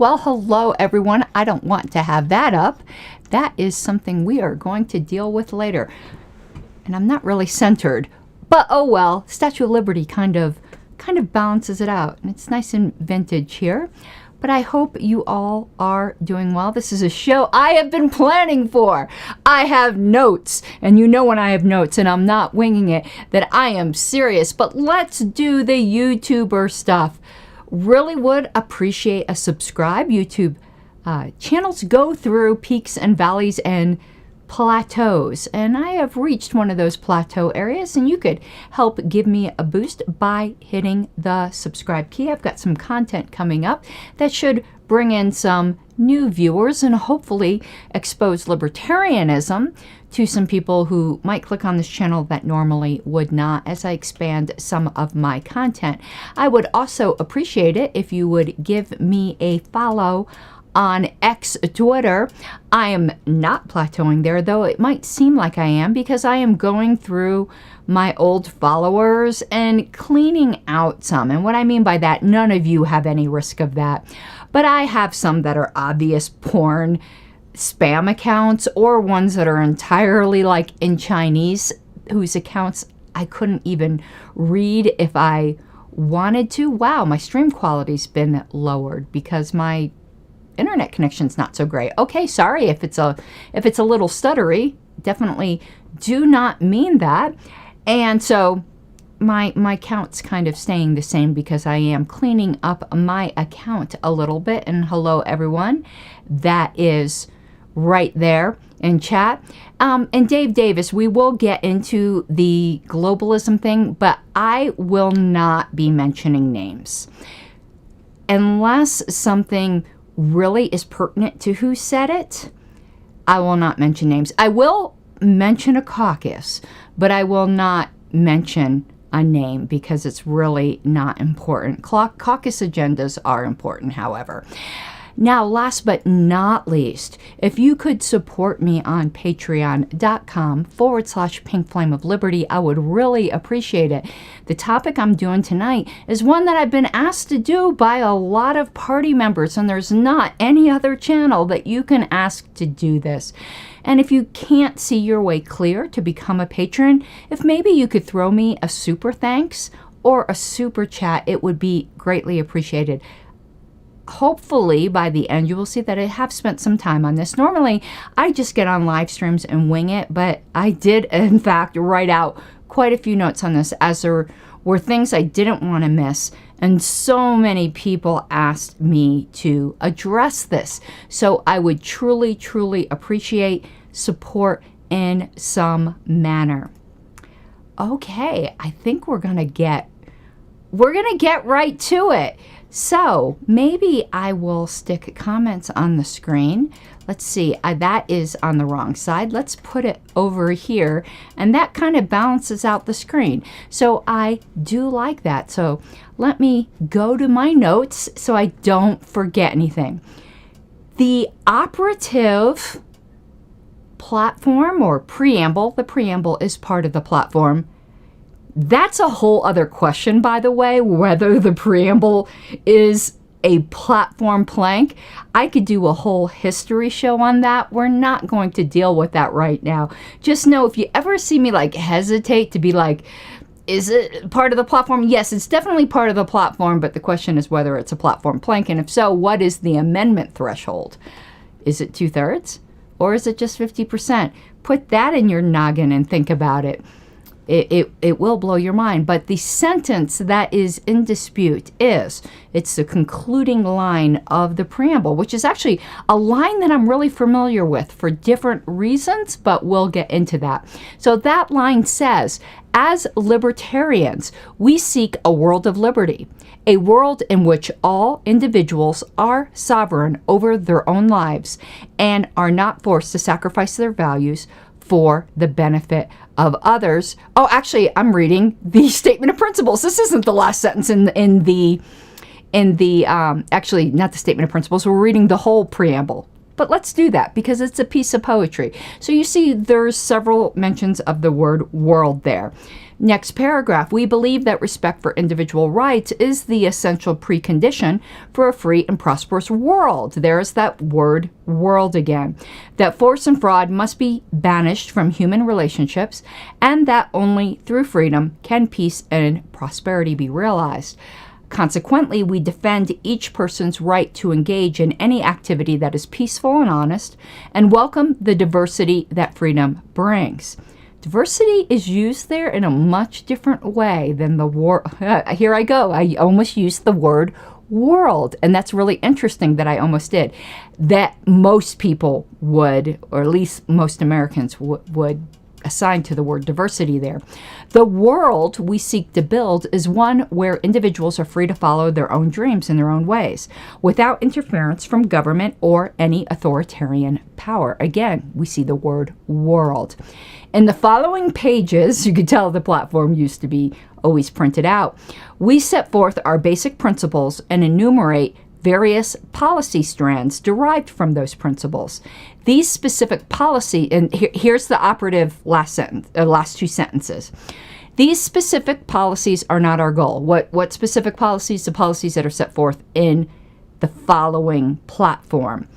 Well, hello, everyone. I don't want to have that up. That is something we are going to deal with later. And I'm not really centered. But oh well, Statue of Liberty kind of balances it out. And it's nice and vintage here. But I hope you all are doing well. This is a show I have been planning for. I have notes, and you know when I have notes and I'm not winging it, that I am serious. But let's do the YouTuber stuff. Really would appreciate a subscribe. YouTube channels go through peaks and valleys and plateaus, and I have reached one of those plateau areas, and you could help give me a boost by hitting the subscribe key. I've got some content coming up that should bring in some new viewers and hopefully expose libertarianism to some people who might click on this channel that normally would not, as I expand some of my content. I would also appreciate it if you would give me a follow on X Twitter. I am not plateauing there, though it might seem like I am, because I am going through my old followers and cleaning out some. And what I mean by that, none of you have any risk of that. But I have some that are obvious porn spam accounts, or ones that are entirely like in Chinese, whose accounts I couldn't even read if I wanted to. Wow, my stream quality's been lowered because my internet connection's not so great. Okay, sorry if it's a little stuttery. Definitely do not mean that. And so my count's kind of staying the same because I am cleaning up my account a little bit. And hello, everyone. That is right there in chat. And Dave Davis, we will get into the globalism thing, but I will not be mentioning names unless something really is pertinent to who said it. I will not mention names. I will mention a caucus, but I will not mention a name because it's really not important. Caucus agendas are important, however. Now, last but not least, if you could support me on patreon.com/Pink Flame of Liberty, I would really appreciate it. The topic I'm doing tonight is one that I've been asked to do by a lot of party members, and there's not any other channel that you can ask to do this. And if you can't see your way clear to become a patron, if maybe you could throw me a super thanks or a super chat, it would be greatly appreciated. Hopefully by the end you will see that I have spent some time on this. Normally I just get on live streams and wing it, but I did in fact write out quite a few notes on this, as there were things I didn't want to miss, and so many people asked me to address this. So I would truly appreciate support in some manner. Okay, I think we're gonna get right to it. So maybe I will stick comments on the screen. Let's see, that is on the wrong side. Let's put it over here, and that kind of balances out the screen. So I do like that. So let me go to my notes so I don't forget anything. The operative platform or preamble, the preamble is part of the platform. That's a whole other question, by the way, whether the preamble is a platform plank. I could do a whole history show on that. We're not going to deal with that right now. Just know if you ever see me like hesitate to be like, is it part of the platform? Yes, it's definitely part of the platform, but the question is whether it's a platform plank. And if so, what is the amendment threshold? Is it 2/3 or is it just 50%? Put that in your noggin and think about it. It will blow your mind. But the sentence that is in dispute it's the concluding line of the preamble, which is actually a line that I'm really familiar with for different reasons, but we'll get into that. So that line says, as libertarians, we seek a world of liberty, a world in which all individuals are sovereign over their own lives and are not forced to sacrifice their values for the benefit of others. Oh, actually, I'm reading the statement of principles. This isn't the last sentence in the actually not the statement of principles. We're reading the whole preamble. But let's do that because it's a piece of poetry. So you see there's several mentions of the word world there. Next paragraph, we believe that respect for individual rights is the essential precondition for a free and prosperous world. There's that word world again. That force and fraud must be banished from human relationships, and that only through freedom can peace and prosperity be realized. Consequently, we defend each person's right to engage in any activity that is peaceful and honest, and welcome the diversity that freedom brings. Diversity is used there in a much different way than the here I go. I almost used the word world, and that's really interesting that I almost did. That most people would, or at least most Americans would assigned to the word diversity there. The world we seek to build is one where individuals are free to follow their own dreams in their own ways, without interference from government or any authoritarian power. Again, we see the word world. In the following pages, you can tell the platform used to be always printed out, we set forth our basic principles and enumerate various policy strands derived from those principles. These specific policy, and here's the operative last two sentences. These specific policies are not our goal. What specific policies? The policies that are set forth in the following platform.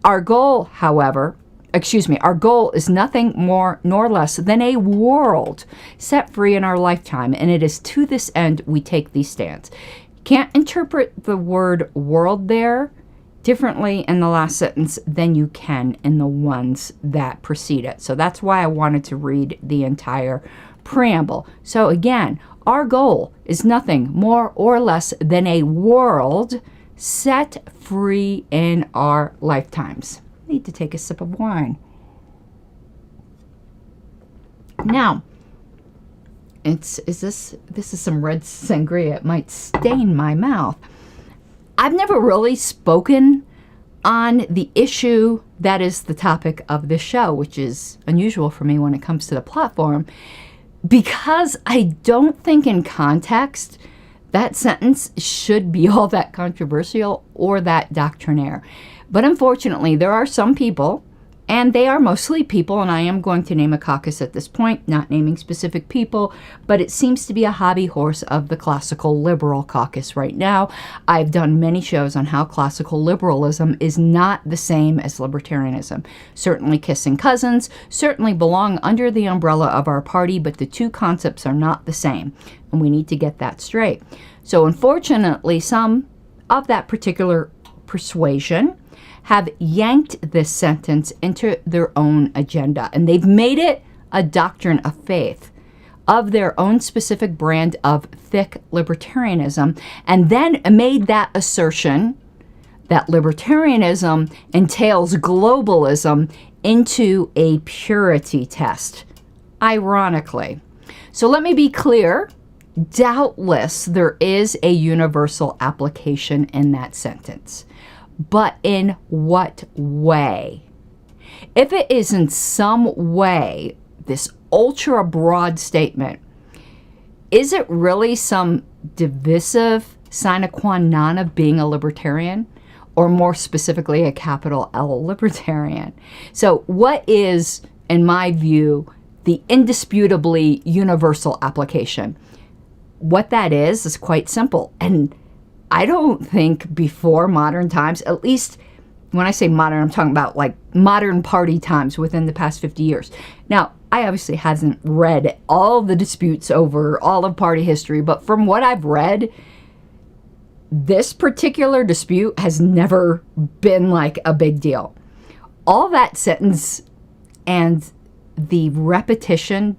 Our goal, our goal is nothing more nor less than a world set free in our lifetime, and it is to this end we take these stands. Can't interpret the word world there differently in the last sentence than you can in the ones that precede it. So that's why I wanted to read the entire preamble. So again, our goal is nothing more or less than a world set free in our lifetimes. I need to take a sip of wine. Now, this is some red sangria. It might stain my mouth. I've never really spoken on the issue that is the topic of this show, which is unusual for me when it comes to the platform, because I don't think in context that sentence should be all that controversial or that doctrinaire. But unfortunately, there are some people, and they are mostly people, and I am going to name a caucus at this point, not naming specific people, but it seems to be a hobby horse of the classical liberal caucus right now. I've done many shows on how classical liberalism is not the same as libertarianism. Certainly kissing cousins, certainly belong under the umbrella of our party, but the two concepts are not the same, and we need to get that straight. So unfortunately, some of that particular persuasion have yanked this sentence into their own agenda, and they've made it a doctrine of faith of their own specific brand of thick libertarianism, and then made that assertion that libertarianism entails globalism into a purity test, ironically. So let me be clear. Doubtless there is a universal application in that sentence. But in what way? If it is in some way this ultra broad statement, is it really some divisive sine qua non of being a libertarian? Or more specifically, a capital L libertarian? So what is, in my view, the indisputably universal application? What that is quite simple. And I don't think before modern times, at least when I say modern, I'm talking about like modern party times within the past 50 years. Now, I obviously hasn't read all the disputes over all of party history, but from what I've read, this particular dispute has never been like a big deal. All that sentence and the repetition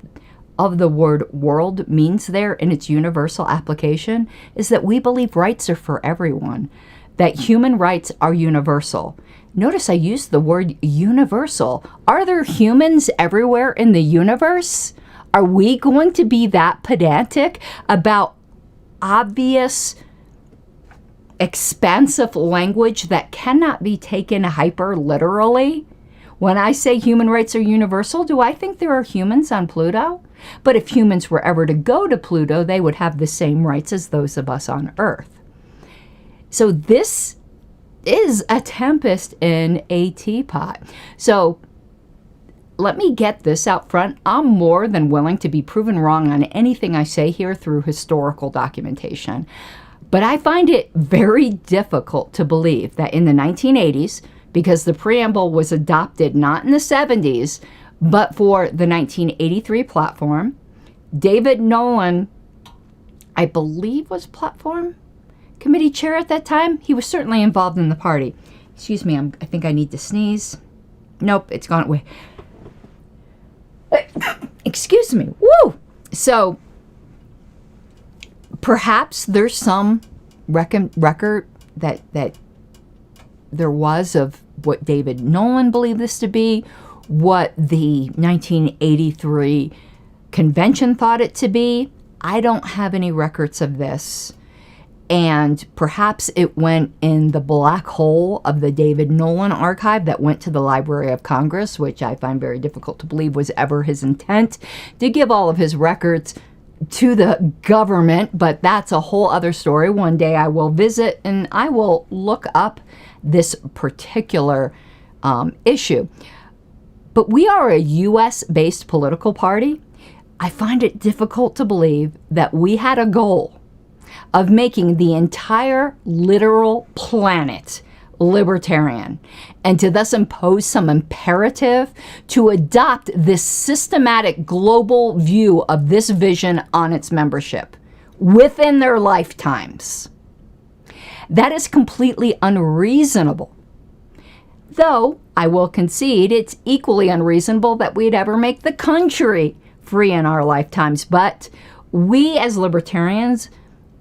of the word world means there in its universal application is that we believe rights are for everyone, that human rights are universal. Notice I used the word universal. Are there humans everywhere in the universe? Are we going to be that pedantic about obvious, expansive language that cannot be taken hyper literally? When I say human rights are universal, do I think there are humans on Pluto? But if humans were ever to go to Pluto, they would have the same rights as those of us on Earth. So this is a tempest in a teapot. So let me get this out front. I'm more than willing to be proven wrong on anything I say here through historical documentation. But I find it very difficult to believe that in the 1980s, because the preamble was adopted not in the 70s, but for the 1983 platform, David Nolan, I believe, was platform committee chair at that time. He was certainly involved in the party. Excuse me, I think I need to sneeze. Nope, it's gone away. Excuse me. Woo! So perhaps there's some record that there was of what David Nolan believed this to be, what the 1983 convention thought it to be. I don't have any records of this. And perhaps it went in the black hole of the David Nolan archive that went to the Library of Congress, which I find very difficult to believe was ever his intent to give all of his records to the government. But that's a whole other story. One day I will visit and I will look up this particular issue. But we are a U.S.-based political party. I find it difficult to believe that we had a goal of making the entire literal planet libertarian, and to thus impose some imperative to adopt this systematic global view of this vision on its membership within their lifetimes. That is completely unreasonable. Though I will concede it's equally unreasonable that we'd ever make the country free in our lifetimes. But we as libertarians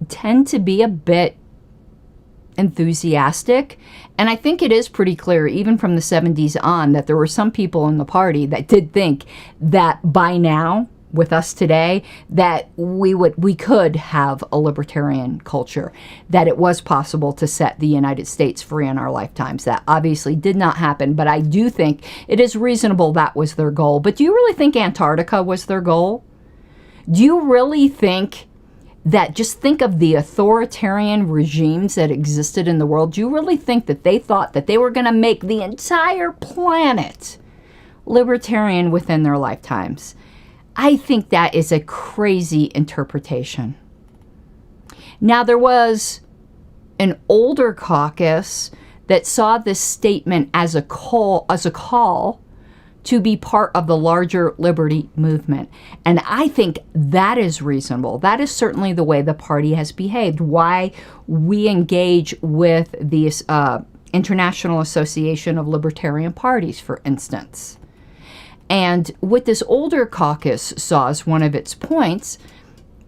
tend to be a bit enthusiastic. And I think it is pretty clear, even from the 70s on, that there were some people in the party that did think that by now, with us today, that we could have a libertarian culture, that it was possible to set the United States free in our lifetimes. That obviously did not happen, but I do think it is reasonable that was their goal. But do you really think Antarctica was their goal? Do you really think that, just think of the authoritarian regimes that existed in the world, do you really think that they thought that they were going to make the entire planet libertarian within their lifetimes? I think that is a crazy interpretation. Now, there was an older caucus that saw this statement as a call to be part of the larger liberty movement. And I think that is reasonable. That is certainly the way the party has behaved. Why we engage with the International Association of Libertarian Parties, for instance. And what this older caucus saw as one of its points,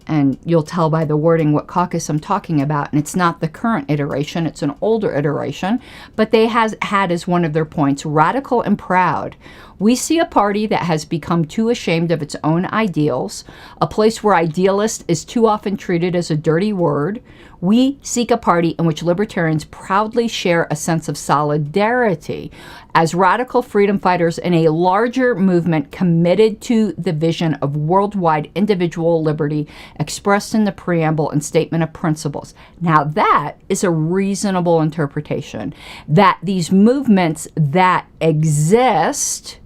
and you'll tell by the wording what caucus I'm talking about, and it's not the current iteration, it's an older iteration, but they had as one of their points, radical and proud. We see a party that has become too ashamed of its own ideals, a place where idealist is too often treated as a dirty word. We seek a party in which libertarians proudly share a sense of solidarity as radical freedom fighters in a larger movement committed to the vision of worldwide individual liberty expressed in the preamble and statement of principles. Now that is a reasonable interpretation, that these movements that exist,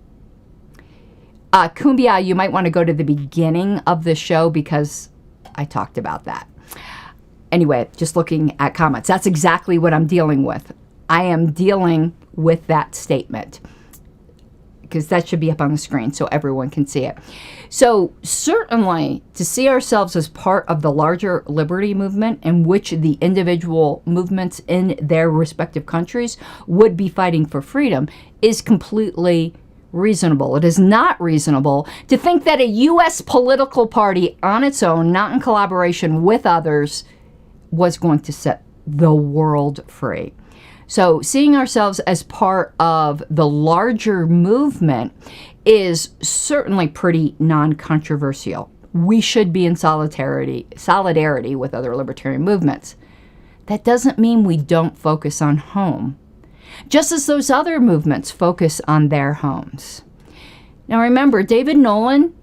Kumbia, you might want to go to the beginning of the show because I talked about that. Anyway, just looking at comments, that's exactly what I'm dealing with. I am dealing with that statement because that should be up on the screen so everyone can see it. So certainly to see ourselves as part of the larger liberty movement in which the individual movements in their respective countries would be fighting for freedom is completely reasonable. It is not reasonable to think that a U.S. political party on its own, not in collaboration with others, was going to set the world free. So seeing ourselves as part of the larger movement is certainly pretty non-controversial. We should be in solidarity with other libertarian movements. That doesn't mean we don't focus on home, just as those other movements focus on their homes. Now remember, David Nolan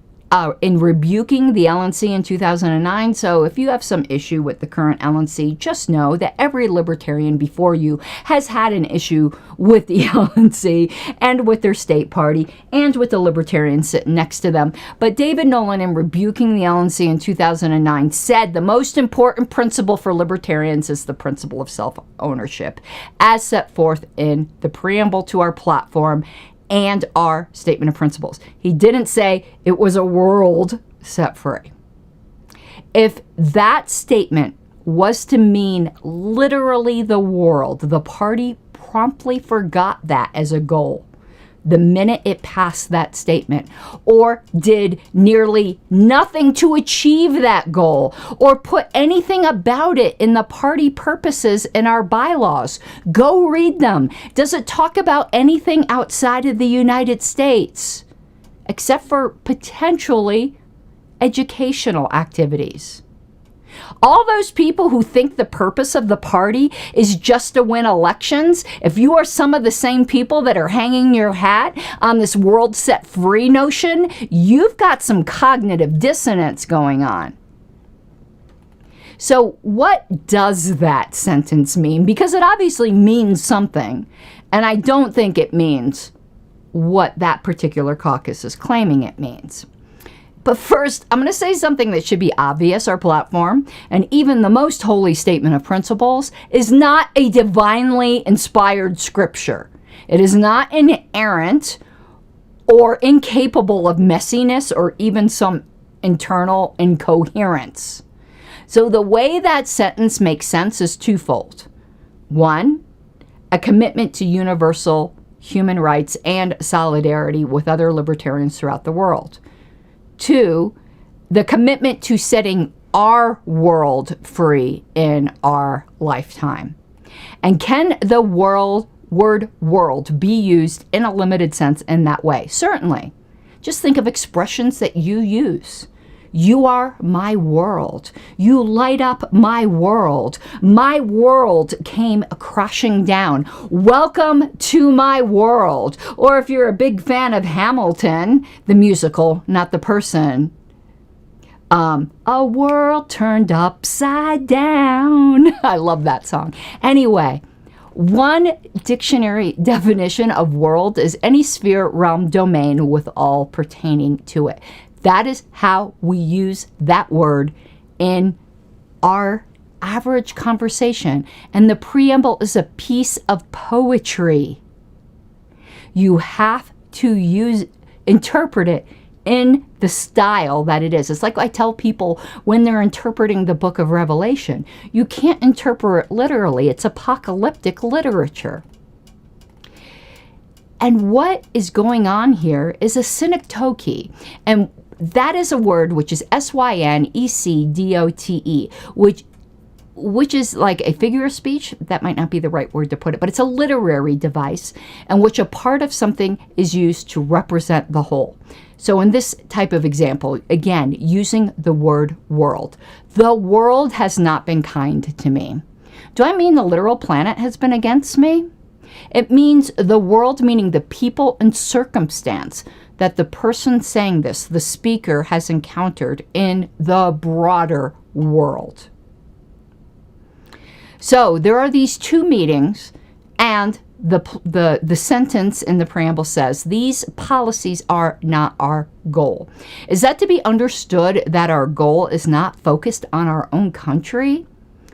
in rebuking the LNC in 2009. So if you have some issue with the current LNC, just know that every libertarian before you has had an issue with the LNC and with their state party and with the libertarians sitting next to them. But David Nolan, in rebuking the LNC in 2009, said the most important principle for libertarians is the principle of self-ownership, as set forth in the preamble to our platform and our statement of principles. He didn't say it was a world set free. If that statement was to mean literally the world, the party promptly forgot that as a goal the minute it passed that statement, or did nearly nothing to achieve that goal, or put anything about it in the party purposes in our bylaws. Go read them. Does it talk about anything outside of the United States, except for potentially educational activities? All those people who think the purpose of the party is just to win elections, if you are some of the same people that are hanging your hat on this world set free notion, you've got some cognitive dissonance going on. So what does that sentence mean? Because it obviously means something, and I don't think it means what that particular caucus is claiming it means. But first, I'm going to say something that should be obvious. Our platform, and even the most holy statement of principles, is not a divinely inspired scripture. It is not inerrant or incapable of messiness or even some internal incoherence. So the way that sentence makes sense is twofold. One, a commitment to universal human rights and solidarity with other libertarians throughout the world. Two, the commitment to setting our world free in our lifetime. And can the word world be used in a limited sense in that way? Certainly. Just think of expressions that you use. You are my world. You light up my world. My world came crashing down. Welcome to my world. Or if you're a big fan of Hamilton, the musical, not the person, a world turned upside down. I love that song. Anyway, one dictionary definition of world is any sphere, realm, domain with all pertaining to it. That is how we use that word in our average conversation. And the preamble is a piece of poetry. You have to interpret it in the style that it is. It's like I tell people when they're interpreting the book of Revelation, you can't interpret it literally. It's apocalyptic literature. And what is going on here is a synecdoche. And that is a word which is synecdote, which is like a figure of speech. That might not be the right word to put it, but it's a literary device in which a part of something is used to represent the whole. So in this type of example, again, using the word world. The world has not been kind to me. Do I mean the literal planet has been against me? It means the world, meaning the people and circumstance that the person saying this, the speaker, has encountered in the broader world. So there are these two meetings, and the sentence in the preamble says, these policies are not our goal. Is that to be understood that our goal is not focused on our own country?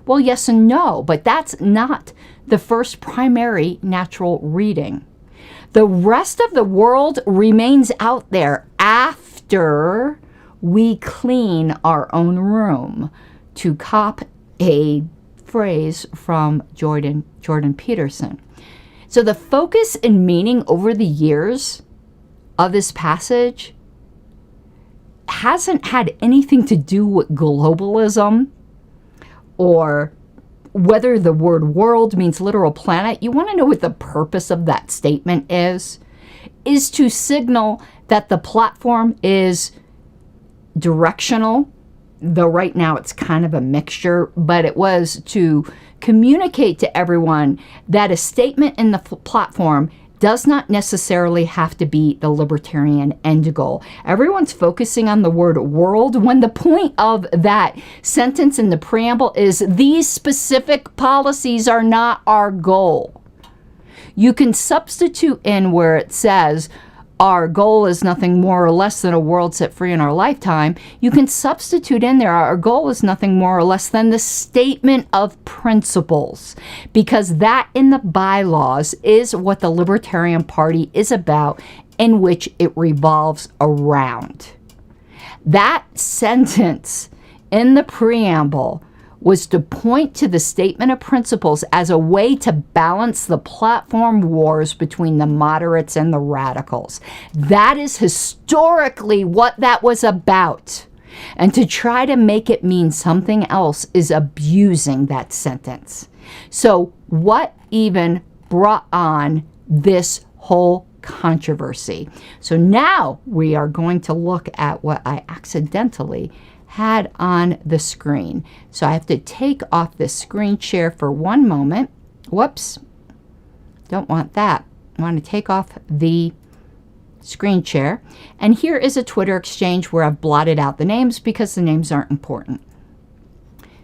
Well, yes and no, but that's not the first primary natural reading. The rest of the world remains out there after we clean our own room, to cop a phrase from Jordan Peterson. So the focus and meaning over the years of this passage hasn't had anything to do with globalism or whether the word world means literal planet. You want to know what the purpose of that statement is to signal that the platform is directional, though right now it's kind of a mixture, but it was to communicate to everyone that a statement in the platform does not necessarily have to be the libertarian end goal. Everyone's focusing on the word world when the point of that sentence in the preamble is these specific policies are not our goal. You can substitute in where it says our goal is nothing more or less than a world set free in our lifetime. You can substitute in there our goal is nothing more or less than the statement of principles, because that in the bylaws is what the Libertarian Party is about, in which it revolves around. That sentence in the preamble was to point to the statement of principles as a way to balance the platform wars between the moderates and the radicals. That is historically what that was about. And to try to make it mean something else is abusing that sentence. So what even brought on this whole controversy? So now we are going to look at what I accidentally had on the screen. So I have to take off this screen share for one moment. Whoops. Don't want that. I want to take off the screen share. And here is a Twitter exchange where I've blotted out the names because the names aren't important.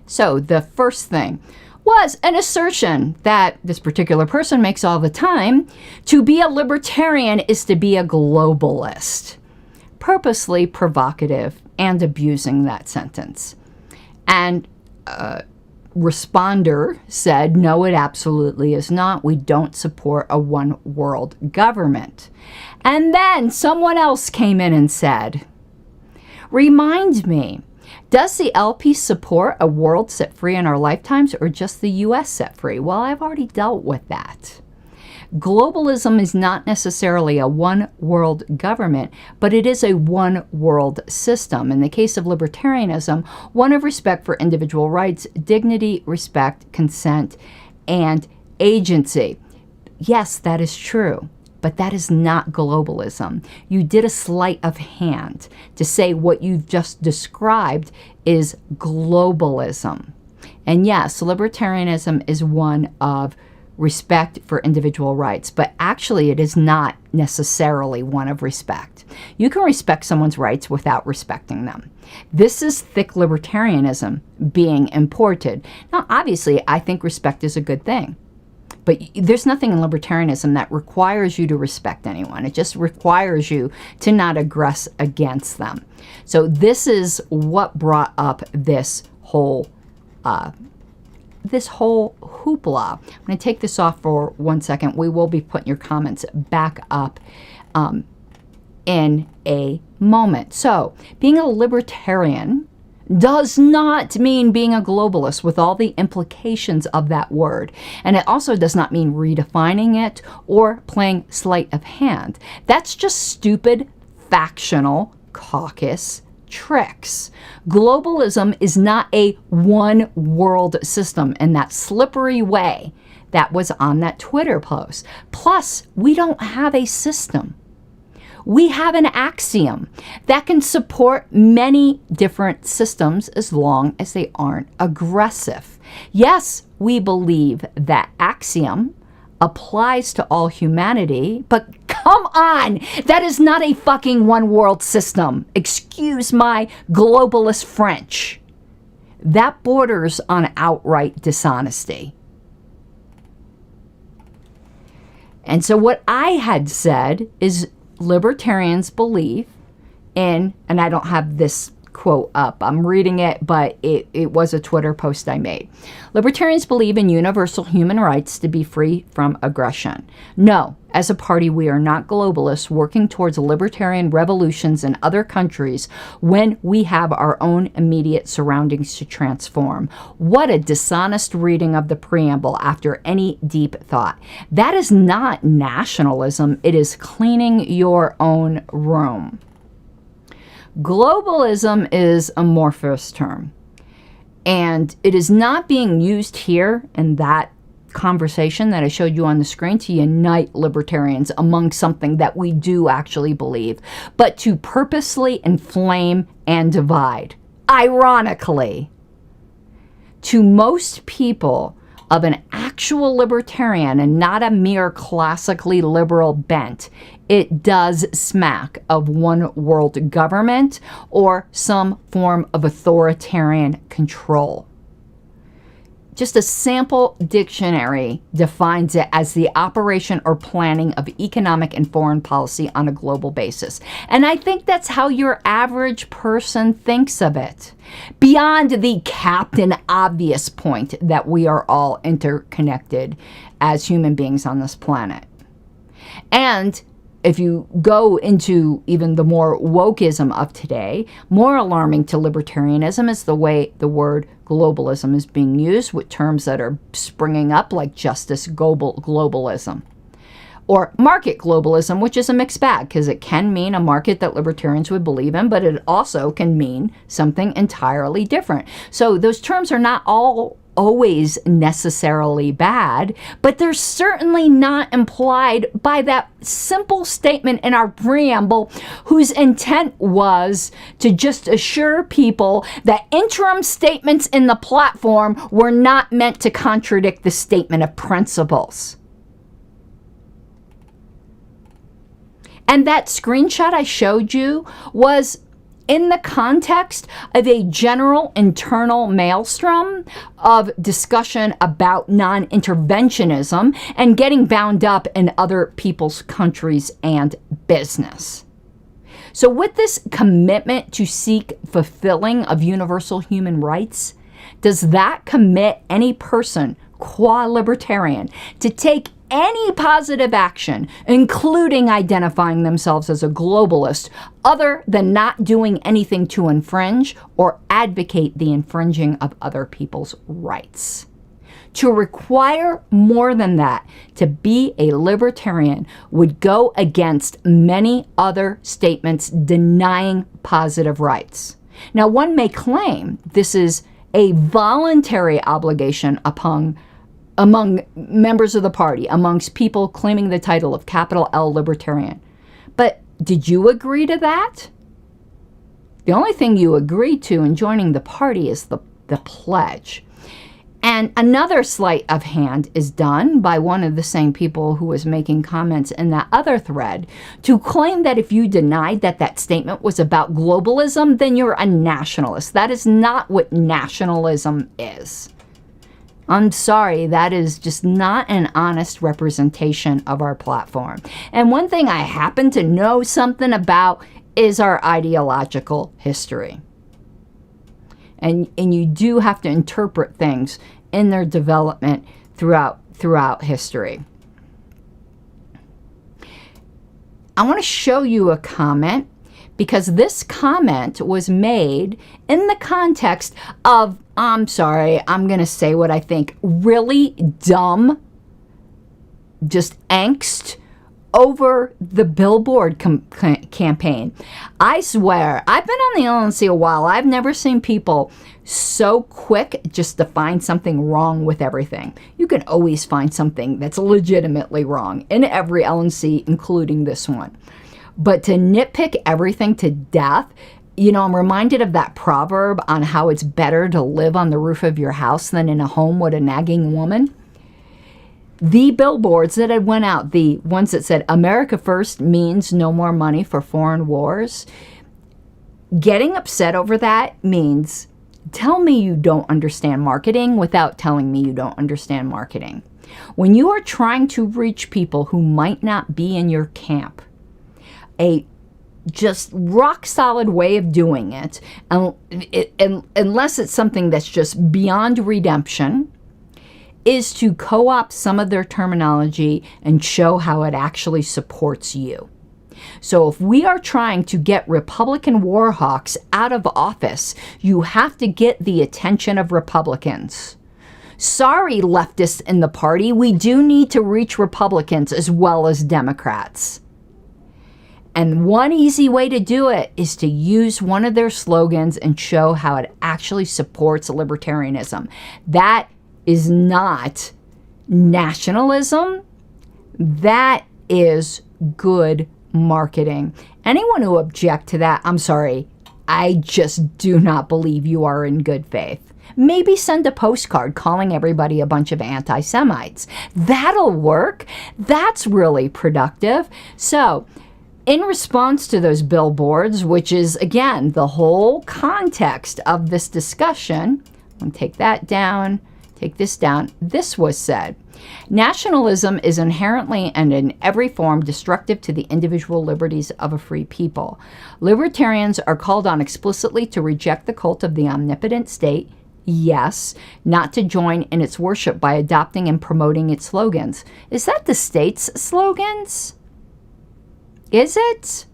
So the first thing was an assertion that this particular person makes all the time. To be a libertarian is to be a globalist. Purposely provocative and abusing that sentence. And responder said, no, it absolutely is not. We don't support a one world government. And then someone else came in and said, remind me, does the LP support a world set free in our lifetimes or just the US set free? Well, I've already dealt with that. Globalism is not necessarily a one-world government, but it is a one-world system. In the case of libertarianism, one of respect for individual rights, dignity, respect, consent, and agency. Yes, that is true, but that is not globalism. You did a sleight of hand to say what you've just described is globalism. And yes, libertarianism is one of respect for individual rights, but actually it is not necessarily one of respect. You can respect someone's rights without respecting them. This is thick libertarianism being imported. Now, obviously, I think respect is a good thing, but there's nothing in libertarianism that requires you to respect anyone. It just requires you to not aggress against them. So this is what brought up this whole hoopla. I'm going to take this off for 1 second. We will be putting your comments back up in a moment. So, being a libertarian does not mean being a globalist with all the implications of that word. And it also does not mean redefining it or playing sleight of hand. That's just stupid, factional, caucus tricks. Globalism is not a one world system in that slippery way that was on that Twitter post. Plus, we don't have a system. We have an axiom that can support many different systems as long as they aren't aggressive. Yes, we believe that axiom applies to all humanity, but come on, that is not a fucking one world system. Excuse my globalist French. That borders on outright dishonesty. And so what I had said is libertarians believe in, and I don't have this quote up, I'm reading it, but it was a Twitter post I made. Libertarians believe in universal human rights to be free from aggression. No, as a party, we are not globalists working towards libertarian revolutions in other countries when we have our own immediate surroundings to transform. What a dishonest reading of the preamble after any deep thought. That is not nationalism. It is cleaning your own room. Globalism is a amorphous term, and it is not being used here in that conversation that I showed you on the screen to unite libertarians among something that we do actually believe, but to purposely inflame and divide. Ironically, to most people, of an actual libertarian and not a mere classically liberal bent, it does smack of one world government or some form of authoritarian control. Just a sample dictionary defines it as the operation or planning of economic and foreign policy on a global basis. And I think that's how your average person thinks of it. Beyond the Captain Obvious point that we are all interconnected as human beings on this planet. And if you go into even the more wokeism of today, more alarming to libertarianism is the way the word globalism is being used with terms that are springing up like justice globalism. Or market globalism, which is a mixed bag because it can mean a market that libertarians would believe in, but it also can mean something entirely different. So those terms are not always necessarily bad, but they're certainly not implied by that simple statement in our preamble, whose intent was to just assure people that interim statements in the platform were not meant to contradict the statement of principles. And that screenshot I showed you was in the context of a general internal maelstrom of discussion about non-interventionism and getting bound up in other people's countries and business. So with this commitment to seek fulfilling of universal human rights, does that commit any person, qua libertarian, to take any positive action, including identifying themselves as a globalist, other than not doing anything to infringe or advocate the infringing of other people's rights? To require more than that to be a libertarian would go against many other statements denying positive rights. Now, one may claim this is a voluntary obligation among members of the party, amongst people claiming the title of capital L libertarian. But did you agree to that? The only thing you agreed to in joining the party is the pledge. And another sleight of hand is done by one of the same people who was making comments in that other thread to claim that if you denied that that statement was about globalism, then you're a nationalist. That is not what nationalism is. I'm sorry, that is just not an honest representation of our platform. And one thing I happen to know something about is our ideological history. And you do have to interpret things in their development throughout history. I want to show you a comment, because this comment was made in the context of, I'm sorry, I'm going to say what I think, really dumb, just angst over the billboard campaign. I swear, I've been on the LNC a while. I've never seen people so quick just to find something wrong with everything. You can always find something that's legitimately wrong in every LNC, including this one. But to nitpick everything to death, you know, I'm reminded of that proverb on how it's better to live on the roof of your house than in a home with a nagging woman. The billboards that had went out, the ones that said America First means no more money for foreign wars, getting upset over that means tell me you don't understand marketing without telling me you don't understand marketing. When you are trying to reach people who might not be in your camp, a just rock solid way of doing it, unless it's something that's just beyond redemption, is to co-opt some of their terminology and show how it actually supports you. So if we are trying to get Republican war hawks out of office, you have to get the attention of Republicans. Sorry, leftists in the party, we do need to reach Republicans as well as Democrats. And one easy way to do it is to use one of their slogans and show how it actually supports libertarianism. That is not nationalism. That is good marketing. Anyone who objects to that, I'm sorry, I just do not believe you are in good faith. Maybe send a postcard calling everybody a bunch of anti-Semites. That'll work. That's really productive. So, in response to those billboards, which is, again, the whole context of this discussion, I'm going to take that down, take this down. This was said: nationalism is inherently and in every form destructive to the individual liberties of a free people. Libertarians are called on explicitly to reject the cult of the omnipotent state, yes, not to join in its worship by adopting and promoting its slogans. Is that the state's slogans? Is it?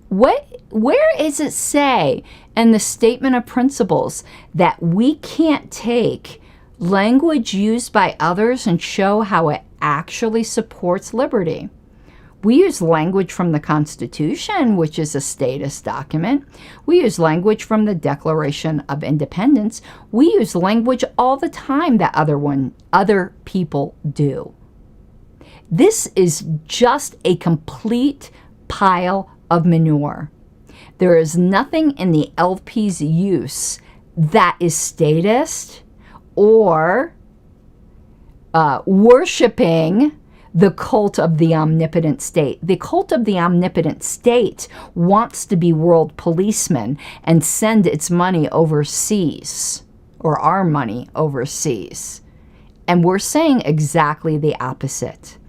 Where is it say in the statement of principles that we can't take language used by others and show how it actually supports liberty? We use language from the Constitution, which is a statist document. We use language from the Declaration of Independence. We use language all the time that other people do. This is just a complete pile of manure. There is nothing in the LP's use that is statist or worshiping the cult of the omnipotent state. The cult of the omnipotent state wants to be world policeman and send its money overseas, or our money overseas. And we're saying exactly the opposite.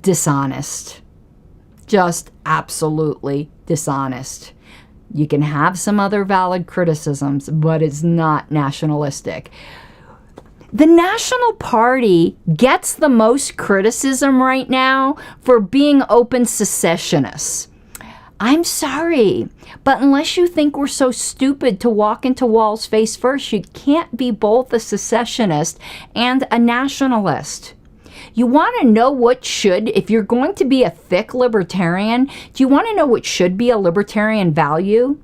Dishonest. Just absolutely dishonest. You can have some other valid criticisms, but it's not nationalistic. The National Party gets the most criticism right now for being open secessionists. I'm sorry, but unless you think we're so stupid to walk into walls face first, you can't be both a secessionist and a nationalist. You want to know what should, if you're going to be a thick libertarian, do you want to know what should be a libertarian value?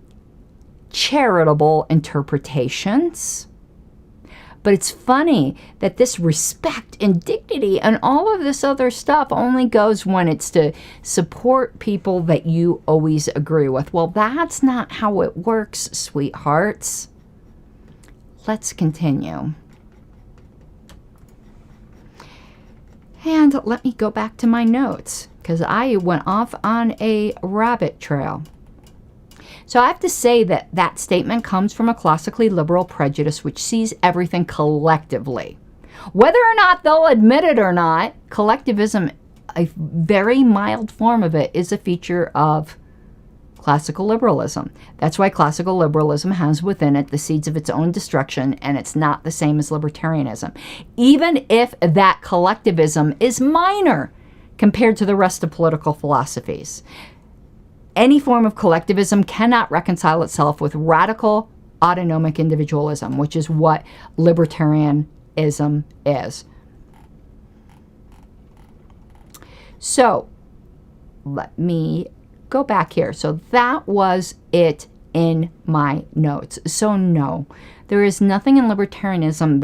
Charitable interpretations. But it's funny that this respect and dignity and all of this other stuff only goes when it's to support people that you always agree with. Well, that's not how it works, sweethearts. Let's continue. And let me go back to my notes, because I went off on a rabbit trail. So I have to say that that statement comes from a classically liberal prejudice which sees everything collectively. Whether or not they'll admit it or not, collectivism, a very mild form of it, is a feature of classical liberalism. That's why classical liberalism has within it the seeds of its own destruction, and it's not the same as libertarianism. Even if that collectivism is minor compared to the rest of political philosophies. Any form of collectivism cannot reconcile itself with radical autonomic individualism, which is what libertarianism is. So, let me go back here. So that was it in my notes. So no, there is nothing in libertarianism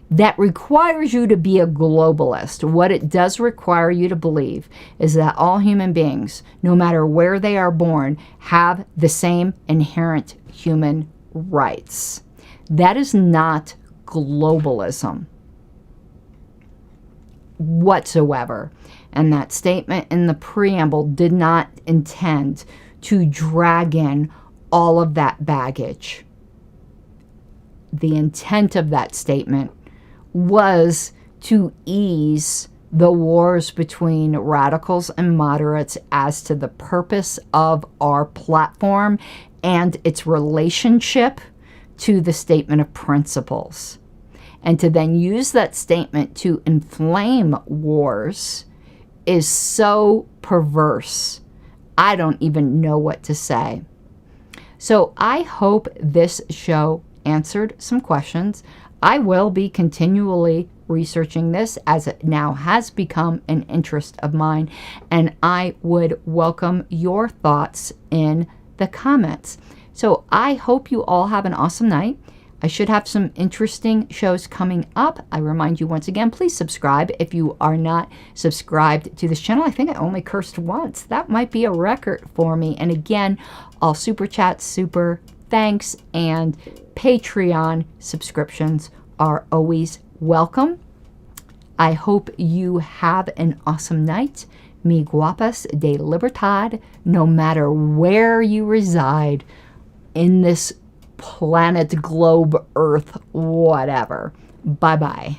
that requires you to be a globalist. What it does require you to believe is that all human beings, no matter where they are born, have the same inherent human rights. That is not globalism whatsoever. And that statement in the preamble did not intend to drag in all of that baggage. The intent of that statement was to ease the wars between radicals and moderates as to the purpose of our platform and its relationship to the statement of principles. And to then use that statement to inflame wars is so perverse. I don't even know what to say. So I hope this show answered some questions. I will be continually researching this as it now has become an interest of mine, and I would welcome your thoughts in the comments. So I hope you all have an awesome night. I should have some interesting shows coming up. I remind you once again, please subscribe if you are not subscribed to this channel. I think I only cursed once. That might be a record for me. And again, all super chats, super thanks, and Patreon subscriptions are always welcome. I hope you have an awesome night. Mi guapas de libertad, no matter where you reside in this planet, globe, earth, whatever. Bye-bye.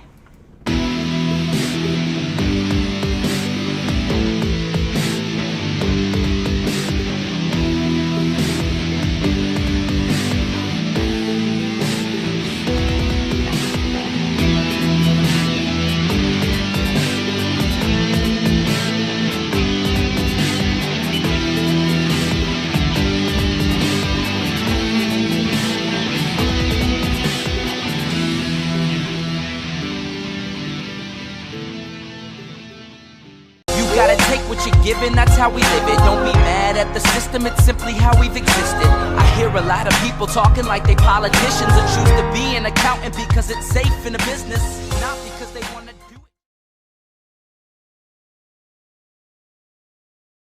What you're given, that's how we live it. Don't be mad at the system, it's simply how we've existed. I hear a lot of people talking like they politicians and choose to be an accountant because it's safe in a business, not because they want to